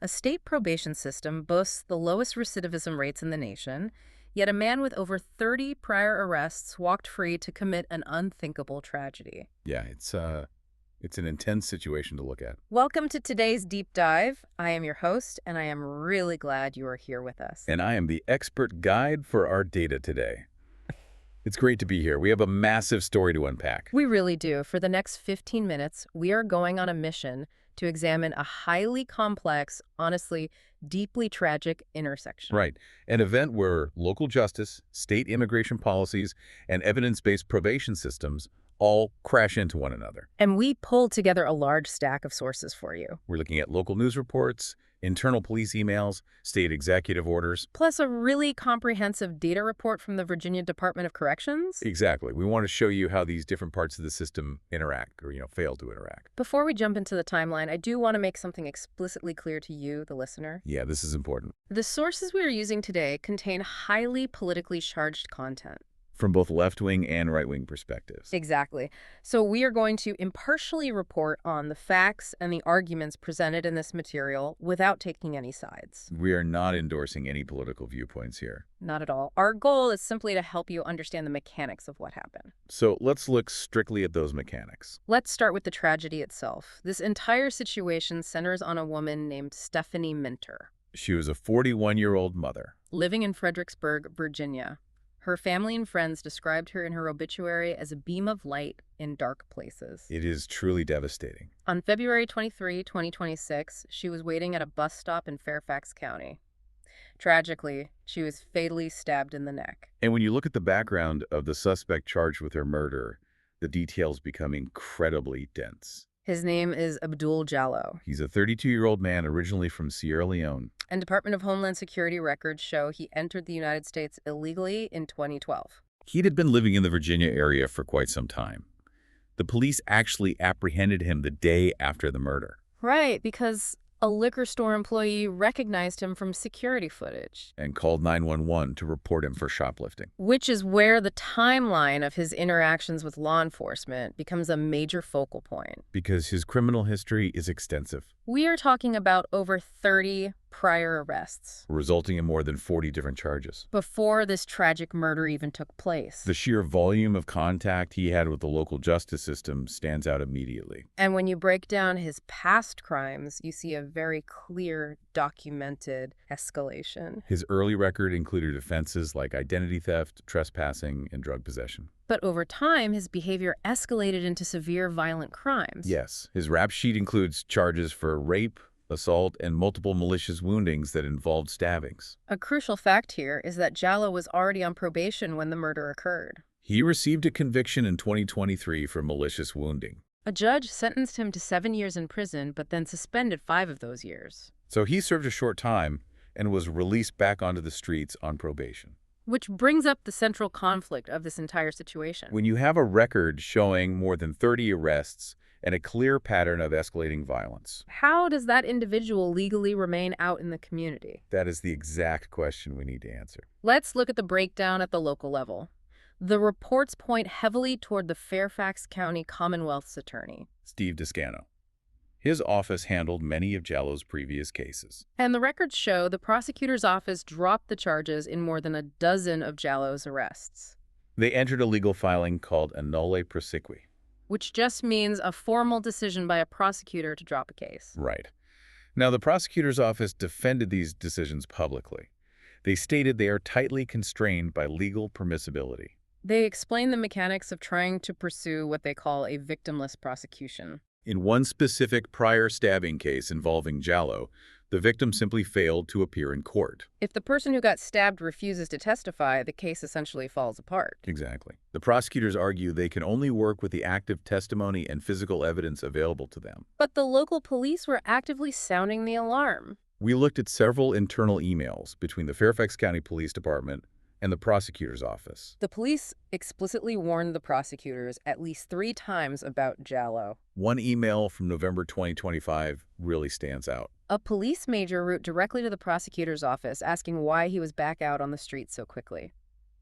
A state probation system boasts the lowest recidivism rates in the nation, yet a man with over 30 prior arrests walked free to commit an unthinkable tragedy. Yeah, it's an intense situation to look at. Welcome to today's deep dive. I am your host, and I am really glad you are here with us. And I am the expert guide for our data today. It's great to be here. We have a massive story to unpack. We really do. For the next 15 minutes, we are going on a mission to examine a highly complex, honestly, deeply tragic intersection. Right. An event where local justice, state immigration policies, and evidence-based probation systems all crash into one another. And we pulled together a large stack of sources for you. We're looking at local news reports, internal police emails, state executive orders. Plus a really comprehensive data report from the Virginia Department of Corrections. Exactly. We want to show you how these different parts of the system interact or, fail to interact. Before we jump into the timeline, I do want to make something explicitly clear to you, the listener. Yeah, this is important. The sources we are using today contain highly politically charged content. From both left-wing and right-wing perspectives. Exactly. So we are going to impartially report on the facts and the arguments presented in this material without taking any sides. We are not endorsing any political viewpoints here. Not at all. Our goal is simply to help you understand the mechanics of what happened. So let's look strictly at those mechanics. Let's start with the tragedy itself. This entire situation centers on a woman named Stephanie Minter. She was a 41-year-old mother. Living in Fredericksburg, Virginia. Her family and friends described her in her obituary as a beam of light in dark places. It is truly devastating. On February 23, 2026, she was waiting at a bus stop in Fairfax County. Tragically, she was fatally stabbed in the neck. And when you look at the background of the suspect charged with her murder, the details become incredibly dense. His name is Abdul Jalloh. He's a 32-year-old man originally from Sierra Leone. And Department of Homeland Security records show he entered the United States illegally in 2012. He'd been living in the Virginia area for quite some time. The police actually apprehended him the day after the murder. Right, because a liquor store employee recognized him from security footage. And called 911 to report him for shoplifting. Which is where the timeline of his interactions with law enforcement becomes a major focal point. Because his criminal history is extensive. We are talking about over 30 prior arrests. Resulting in more than 40 different charges. Before this tragic murder even took place. The sheer volume of contact he had with the local justice system stands out immediately. And when you break down his past crimes, you see a very clear, documented escalation. His early record included offenses like identity theft, trespassing, and drug possession. But over time, his behavior escalated into severe violent crimes. Yes. His rap sheet includes charges for rape, assault, and multiple malicious woundings that involved stabbings. A crucial fact here is that Jalloh was already on probation when the murder occurred. He received a conviction in 2023 for malicious wounding. A judge sentenced him to 7 years in prison, but then suspended 5 of those years. So he served a short time and was released back onto the streets on probation. Which brings up the central conflict of this entire situation. When you have a record showing more than 30 arrests and a clear pattern of escalating violence. How does that individual legally remain out in the community? That is the exact question we need to answer. Let's look at the breakdown at the local level. The reports point heavily toward the Fairfax County Commonwealth's attorney, Steve Descano. His office handled many of Jalloh's previous cases. And the records show the prosecutor's office dropped the charges in more than a dozen of Jalloh's arrests. They entered a legal filing called a nolle prosequi. Which just means a formal decision by a prosecutor to drop a case. Right. Now, the prosecutor's office defended these decisions publicly. They stated they are tightly constrained by legal permissibility. They explain the mechanics of trying to pursue what they call a victimless prosecution. In one specific prior stabbing case involving Jalloh, the victim simply failed to appear in court. If the person who got stabbed refuses to testify, the case essentially falls apart. Exactly. The prosecutors argue they can only work with the active testimony and physical evidence available to them. But the local police were actively sounding the alarm. We looked at several internal emails between the Fairfax County Police Department and the prosecutor's office. The police explicitly warned the prosecutors at least 3 times about Jalloh. One email from November 2025 really stands out. A police major wrote directly to the prosecutor's office asking why he was back out on the street so quickly.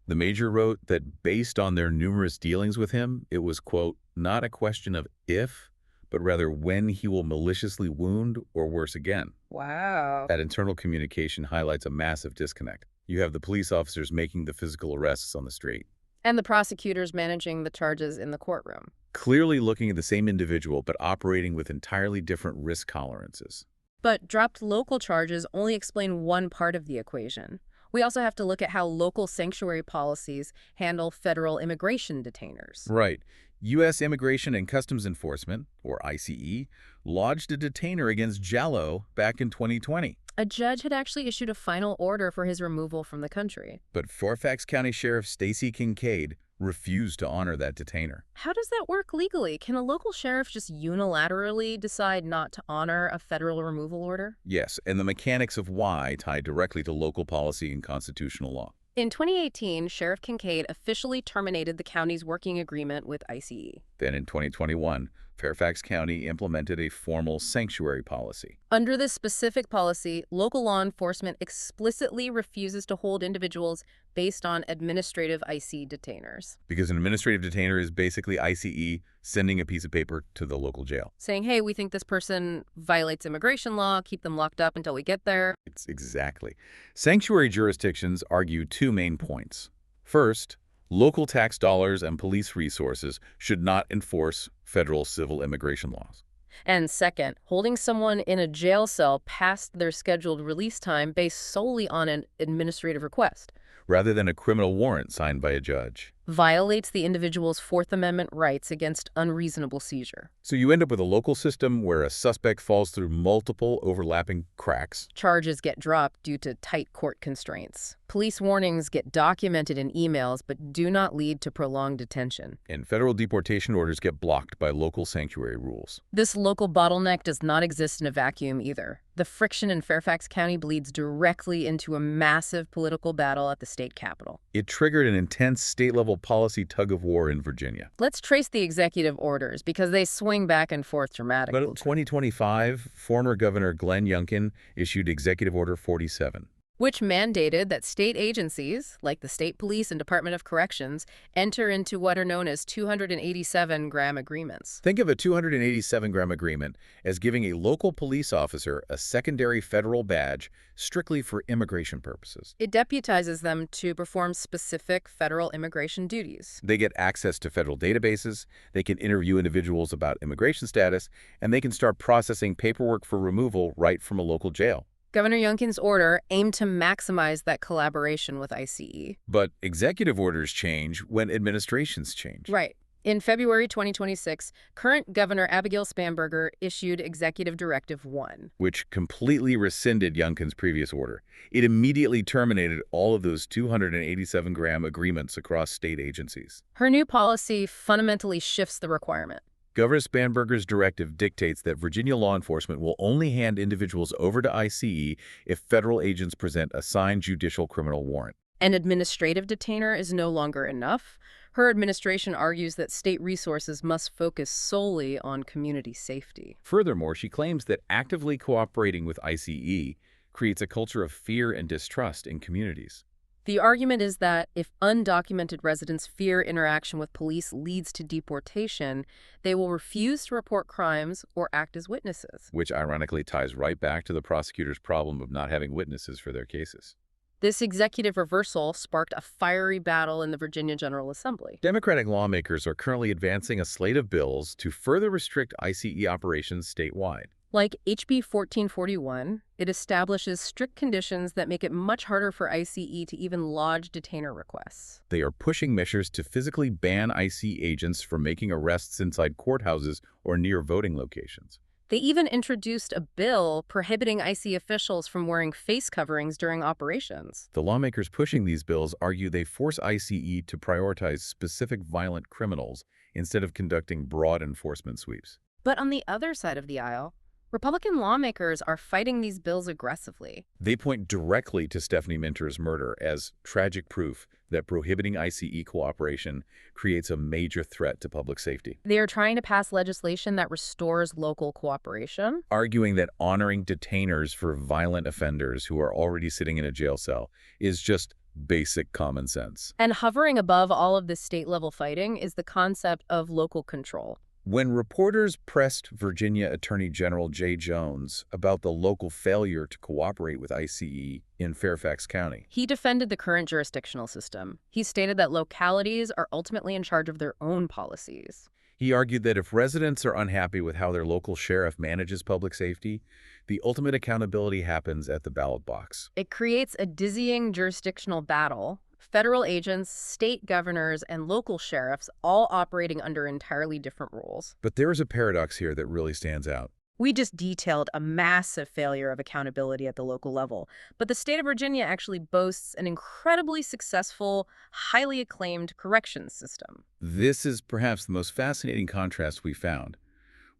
The major wrote that based on their numerous dealings with him, it was, quote, not a question of if, but rather when he will maliciously wound or worse again. Wow. That internal communication highlights a massive disconnect. You have the police officers making the physical arrests on the street, And the prosecutors managing the charges in the courtroom. clearly looking at the same individual but operating with entirely different risk tolerances. But dropped local charges only explain one part of the equation. We also have to look at how local sanctuary policies handle federal immigration detainers. Right. U.S. Immigration and Customs Enforcement, or ICE, lodged a detainer against Jalloh back in 2020. A judge had actually issued a final order for his removal from the country. But Fairfax County Sheriff Stacey Kincaid refused to honor that detainer. How does that work legally? Can a local sheriff just unilaterally decide not to honor a federal removal order? Yes, and the mechanics of why tie directly to local policy and constitutional law. In 2018, Sheriff Kincaid officially terminated the county's working agreement with ICE. Then in 2021, Fairfax County implemented a formal sanctuary policy. Under this specific policy, local law enforcement explicitly refuses to hold individuals based on administrative ICE detainers. Because an administrative detainer is basically ICE sending a piece of paper to the local jail. Saying, hey, we think this person violates immigration law, keep them locked up until we get there. It's exactly. Sanctuary jurisdictions argue two main points. First, local tax dollars and police resources should not enforce federal civil immigration laws. And second, holding someone in a jail cell past their scheduled release time based solely on an administrative request Rather than a criminal warrant signed by a judge. violates the individual's Fourth Amendment rights against unreasonable seizure. So you end up with a local system where a suspect falls through multiple overlapping cracks. Charges get dropped due to tight court constraints. Police warnings get documented in emails but do not lead to prolonged detention. And federal deportation orders get blocked by local sanctuary rules. This local bottleneck does not exist in a vacuum either. The friction in Fairfax County bleeds directly into a massive political battle at the state capitol. It triggered an intense state-level policy tug-of-war in Virginia. Let's trace the executive orders because they swing back and forth dramatically. But in 2025, former Governor Glenn Youngkin issued Executive Order 47. Which mandated that state agencies, like the State Police and Department of Corrections, enter into what are known as 287-gram agreements. Think of a 287-gram agreement as giving a local police officer a secondary federal badge strictly for immigration purposes. It deputizes them to perform specific federal immigration duties. They get access to federal databases, they can interview individuals about immigration status, and they can start processing paperwork for removal right from a local jail. Governor Youngkin's order aimed to maximize that collaboration with ICE. But executive orders change when administrations change. Right. In February 2026, current Governor Abdul Spanberger issued Executive Directive 1. Which completely rescinded Youngkin's previous order. It immediately terminated all of those 287-gram agreements across state agencies. Her new policy fundamentally shifts the requirement. Governor Spanberger's directive dictates that Virginia law enforcement will only hand individuals over to ICE if federal agents present a signed judicial criminal warrant. An administrative detainer is no longer enough. Her administration argues that state resources must focus solely on community safety. Furthermore, she claims that actively cooperating with ICE creates a culture of fear and distrust in communities. The argument is that if undocumented residents fear interaction with police leads to deportation, they will refuse to report crimes or act as witnesses. Which ironically ties right back to the prosecutor's problem of not having witnesses for their cases. This executive reversal sparked a fiery battle in the Virginia General Assembly. Democratic lawmakers are currently advancing a slate of bills to further restrict ICE operations statewide. Like HB 1441, it establishes strict conditions that make it much harder for ICE to even lodge detainer requests. They are pushing measures to physically ban ICE agents from making arrests inside courthouses or near voting locations. They even introduced a bill prohibiting ICE officials from wearing face coverings during operations. The lawmakers pushing these bills argue they force ICE to prioritize specific violent criminals instead of conducting broad enforcement sweeps. But on the other side of the aisle, Republican lawmakers are fighting these bills aggressively. They point directly to Stephanie Minter's murder as tragic proof that prohibiting ICE cooperation creates a major threat to public safety. They are trying to pass legislation that restores local cooperation, arguing that honoring detainers for violent offenders who are already sitting in a jail cell is just basic common sense. and hovering above all of this state-level fighting is the concept of local control. When reporters pressed Virginia Attorney General Jay Jones about the local failure to cooperate with ICE in Fairfax County, He defended the current jurisdictional system. He stated that localities are ultimately in charge of their own policies. he argued that if residents are unhappy with how their local sheriff manages public safety, the ultimate accountability happens at the ballot box. It creates a dizzying jurisdictional battle. Federal agents, state governors, and local sheriffs all operating under entirely different rules. But there is a paradox here that really stands out. We just detailed a massive failure of accountability at the local level, but the state of Virginia actually boasts an incredibly successful, highly acclaimed corrections system. This is perhaps the most fascinating contrast we found.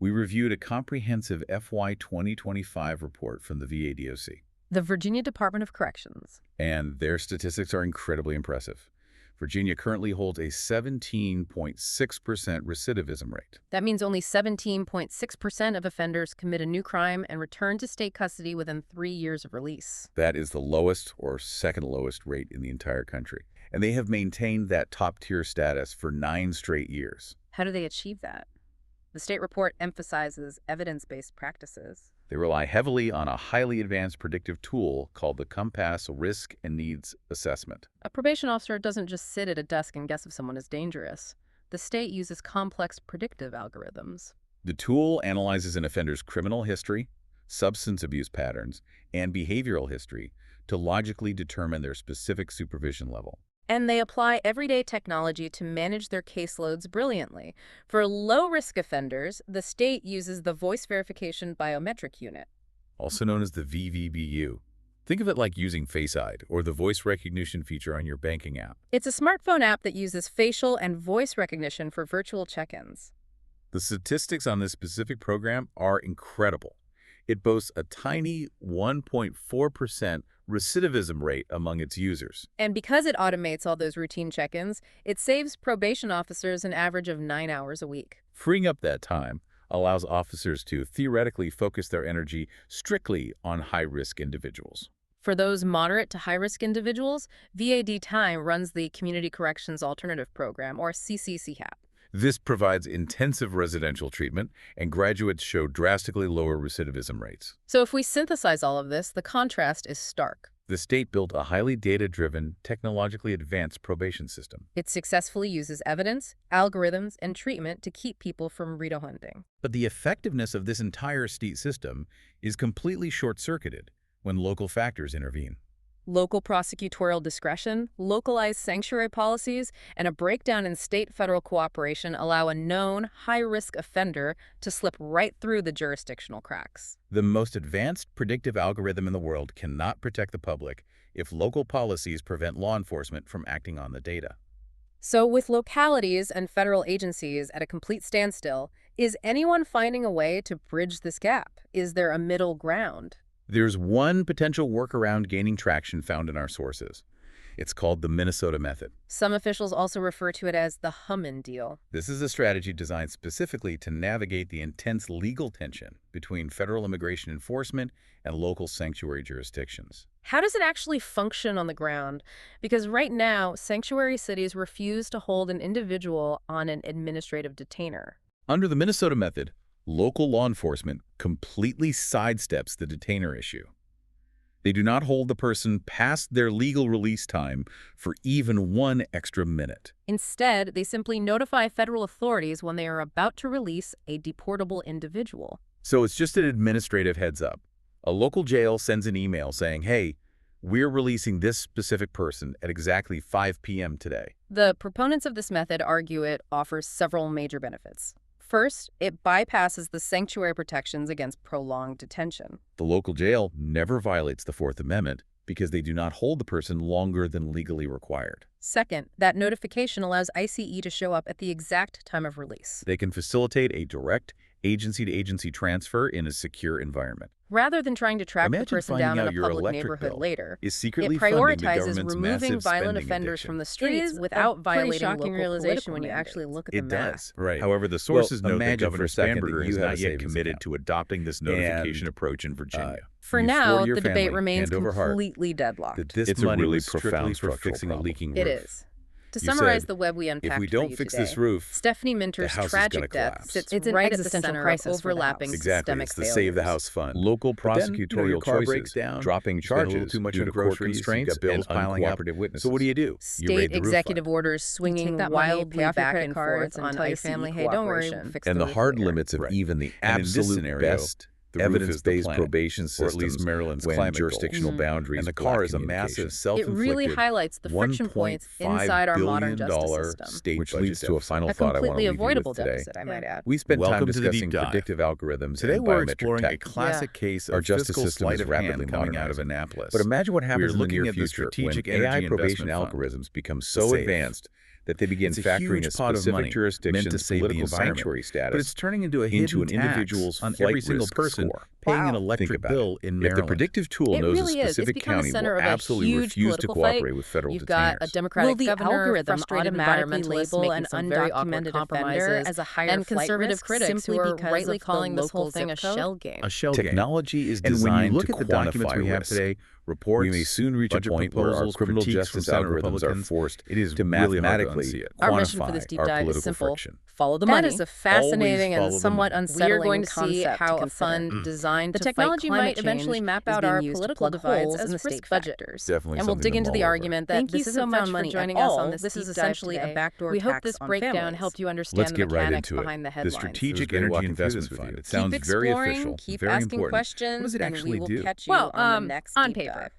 We reviewed a comprehensive FY 2025 report from the VADOC. The Virginia Department of Corrections. And their statistics are incredibly impressive. Virginia currently holds a 17.6% recidivism rate. That means only 17.6% of offenders commit a new crime and return to state custody within 3 years of release. That is the lowest or second lowest rate in the entire country. And they have maintained that top-tier status for 9 straight years. How do they achieve that? The state report emphasizes evidence-based practices. They rely heavily on a highly advanced predictive tool called the Compass Risk and Needs Assessment. A probation officer doesn't just sit at a desk and guess if someone is dangerous. The state uses complex predictive algorithms. The tool analyzes an offender's criminal history, substance abuse patterns, and behavioral history to logically determine their specific supervision level. And they apply everyday technology to manage their caseloads brilliantly. For low-risk offenders, the state uses the Voice Verification Biometric Unit, also known as the VVBU. Think of it like using Face ID or the voice recognition feature on your banking app. It's a smartphone app that uses facial and voice recognition for virtual check-ins. The statistics on this specific program are incredible. It boasts a tiny 1.4% recidivism rate among its users. And because it automates all those routine check-ins, it saves probation officers an average of 9 hours a week. Freeing up that time allows officers to theoretically focus their energy strictly on high-risk individuals. For those moderate to high-risk individuals, VAD Time runs the Community Corrections Alternative Program, or CCCHAP. This provides intensive residential treatment, and graduates show drastically lower recidivism rates. So if we synthesize all of this, the contrast is stark. The state built a highly data-driven, technologically advanced probation system. It successfully uses evidence, algorithms, and treatment to keep people from redehunting. But the effectiveness of this entire state system is completely short-circuited when local factors intervene. Local prosecutorial discretion, localized sanctuary policies, and a breakdown in state-federal cooperation allow a known, high-risk offender to slip right through the jurisdictional cracks. The most advanced predictive algorithm in the world cannot protect the public if local policies prevent law enforcement from acting on the data. So with localities and federal agencies at a complete standstill, is anyone finding a way to bridge this gap? Is there a middle ground? There's one potential workaround gaining traction found in our sources. It's called the Minnesota method. Some officials also refer to it as the Hummin deal. This is a strategy designed specifically to navigate the intense legal tension between federal immigration enforcement and local sanctuary jurisdictions. How does it actually function on the ground? Because right now, sanctuary cities refuse to hold an individual on an administrative detainer. Under the Minnesota method, local law enforcement completely sidesteps the detainer issue. They do not hold the person past their legal release time for even 1 extra minute. Instead, they simply notify federal authorities when they are about to release a deportable individual. So it's just an administrative heads up. A local jail sends an email saying, hey, we're releasing this specific person at exactly 5 p.m. today. The proponents of this method argue it offers several major benefits. First, it bypasses the sanctuary protections against prolonged detention. The local jail never violates the Fourth Amendment because they do not hold the person longer than legally required. Second, that notification allows ICE to show up at the exact time of release. They can facilitate a direct agency-to-agency transfer in a secure environment. Rather than trying to track the Imagine person finding down in out a your public electric neighborhood bill later. is secretly It funding the prioritizes government's removing massive violent spending offenders addiction. from the It streets is without a pretty violating shocking local realization political when you mandates. actually look at the It math. does. Right. However, the sources note that imagine Governor for a second that Spanberger you has have not a yet savings committed account. to adopting this notification And, approach in Virginia. For You swore now, to your the debate family, remains hand over heart, completely deadlocked. that this It's a money really was strictly profound for structural fixing a problem. leaking It roof. is. To You summarize said, the web we unpacked if we for don't you fix today, this roof, Stephanie Minter's house is gonna tragic death collapse. sits It's an right at the existential center of crisis for the overlapping house. Exactly, systemic it's the failures. save the house fund. Local But then, prosecutorial your car choices, breaks down, dropping you spend a little charges too much due on to court groceries, constraints, you've got bills and piling up. uncooperative witnesses. So what do? You raid State the roof executive fund. orders swinging take that money, wildly pay off your back credit and cards, forth and on tell your ICE family, hey, don't worry, cooperation. we'll fix And the roof hard later. limits of Right. even the And in this absolute scenario, best the roof is the evidence-based planet, probation or systems, at least Maryland's when climate jurisdictional goals. boundaries And the block car is a communication. massive self-inflicted It really highlights the friction points inside our modern justice system. state which budget leads to a deficit. final A thought I want to completely leave you avoidable with today. deficit, I might add. We spent time Welcome to the discussing deep dive. predictive algorithms Today and we're biometric exploring a tech. classic case of Our justice fiscal system sleight is of rapidly hand coming out of modernizing. Annapolis. But imagine what We happens are in the looking near at the future when Strategic AI Energy probation Investment Fund. algorithms become The so SAFE. advanced that they begin It's a factoring huge a pot of specific money meant to jurisdiction's save the political environment. sanctuary But status it's turning into a into hidden an tax individual's on flight every single risk person score. paying an Wow. Think electric about bill it. in If Maryland. the predictive tool It knows really a is. It's specific become the county center will of a absolutely huge refuse to political fight. cooperate with federal You've got a detainers. Democratic Will the governor algorithm frustrated automatically environmentalists label making an some very awkward undocumented compromises offender as a higher and flight conservative risk critics simply who are because rightly of the calling this whole local thing a zip code? shell game. A shell game. Technology is And when designed you look to at the documents quantify we have risk. today, reports, We may soon reach a budget point where our proposals, criminal critiques justice from Senate algorithms are Republicans, forced it is to really hard to mathematically unsee it. Our mission for this quantify deep our dive is political simple. friction. Follow the That money. is a fascinating follow and the somewhat money. We unsettling are going to see concept how to a fund consider. designed The to technology fight might climate eventually change map is out being our used to political plug holes divides in as the risk state budget. factors. Definitely And we'll something dig to into the mull over. argument that Thank this you so isn't much found for money joining at us all. on this This is deep dive essentially today. a backdoor We hope tax this on breakdown families. helped you understand Let's the get right mechanics into it. behind the The headlines. Strategic great Energy walking through Investment this with Fund. you. It sounds Keep very exploring, official, keep very asking important. questions, What does it and actually we will do? catch you Well, on the next on deep paper. dive.